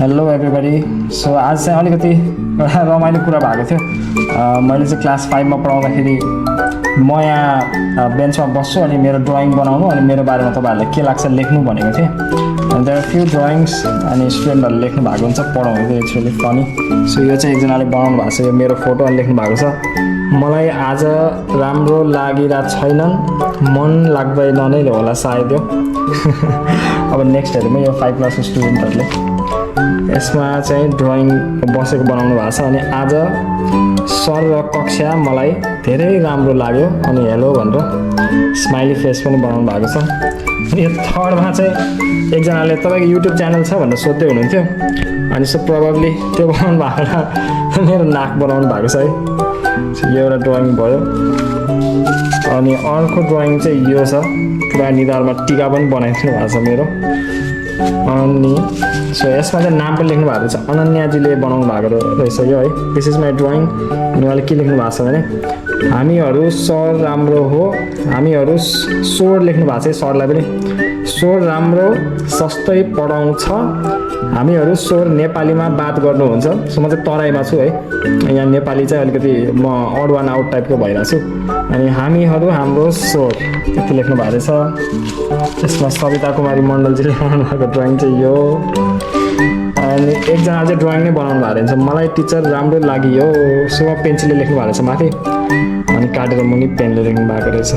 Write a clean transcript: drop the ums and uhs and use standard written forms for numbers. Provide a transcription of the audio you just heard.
Hello everybody. So आज चाहिँ अलिकति एउटा रमाइलो कुरा भएको थियो। मैले चाहिँ क्लास 5 मा पढाउँदाखेरि म यहाँ बेन्चमा बस्छु अनि मेरो ड्रइङ बनाउनु अनि मेरो बारेमा तपाईँहरूलाई के लाग्छ लेख्नु भनेको थिएँ। अनि देयर फ्यु ड्रइङ्स अनि स्टुडेन्टहरूले लेख्नु भएको हुन्छ पढाउनु चाहिँ इट्स रियली फनी। सो यो चाहिँ एकजनाले बनाउनु भएको छ, यो मेरो फोटो अनि लेख्नु भएको छ, मलाई आज राम्रो लागिरहेको छैनन्, मन लाग्दैन नै होला सायद यो। अब नेक्स्ट हेरौँ यो 5 क्लासको स्टुडेन्टहरूले यसमा चाहिँ ड्रइङ बसेको बनाउनु भएको छ अनि आज सर र कक्षा मलाई धेरै राम्रो लाग्यो अनि हेलो भनेर स्माइली फेस पनि बनाउनु भएको छ। अनि यो थर्डमा चाहिँ एकजनाले तपाईँको युट्युब च्यानल छ भनेर सोध्दै हुनुहुन्थ्यो अनि सो प्रोबेबली त्यो बनाउनु भएको मेरो नाक बनाउनु भएको छ है। यो एउटा ड्रइङ भयो अनि अर्को ड्रइङ चाहिँ यो छ, पुरा निधारमा टिका पनि बनाइदिनु भएको छ मेरो। अनि सो यसमा चाहिँ नाम पनि लेख्नु भएको छ, अनन्याजीले बनाउनु भएको रहेछ यो है। This is my drawing. अनि उहाँले के लेख्नु भएको छ भने हामीहरू सर राम्रो हो, हामीहरू स्वर लेख्नु भएको छ सरलाई पनि, स्वर राम्रो सस्तै पढाउँछ, हामीहरू स्वर नेपालीमा बात गर्नुहुन्छ। सो म चाहिँ तराईमा छु है, यहाँ नेपाली चाहिँ अलिकति म अड वान आउट टाइपको भइरहेको छु। अनि हामीहरू हाम्रो स्वर यति लेख्नु भएको रहेछ। यसमा सविता कुमारी मण्डलजीले बनाउनु भएको ड्रइङ चाहिँ यो। अनि एकजना चाहिँ ड्रइङ नै बनाउनु भएको रहेछ, मलाई टिचर राम्रो लाग्यो, सो पेन्सिलले लेख्नु भएको रहेछ माथि अनि काटेर मुनि पेनले लेख्नु भएको रहेछ।